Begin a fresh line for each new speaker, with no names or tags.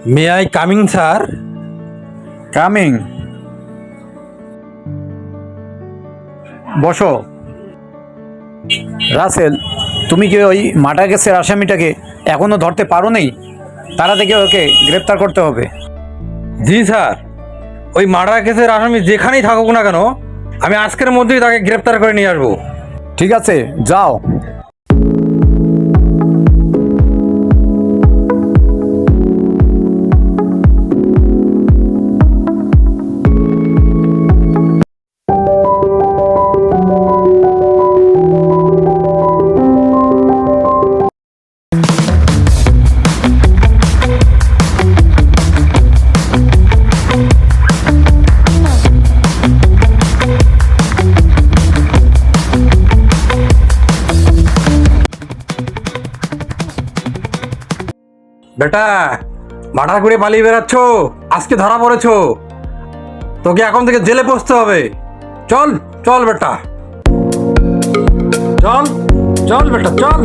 May I coming sir?
Coming. বসো। রাসেল, তুমি কি ওই মার্ডার কেসের আসামিটাকে এখনো ধরতে পারো নি? তারা থেকে ওকে গ্রেপ্তার করতে হবে।
জি স্যার, ওই মার্ডার কেসের আসামি যেখানেই থাকুক না কেন, আমি আজকের মধ্যেই তাকে গ্রেপ্তার করে নিয়ে আসবো।
ঠিক আছে, যাও।
বেটা, মার্ডার করে পালিয়ে বেড়াচ্ছ, আজকে ধরা পড়েছো, তোকে এখন থেকে জেলে পৌঁছতে হবে। চল চল বেটা, চল চল বেটা চল।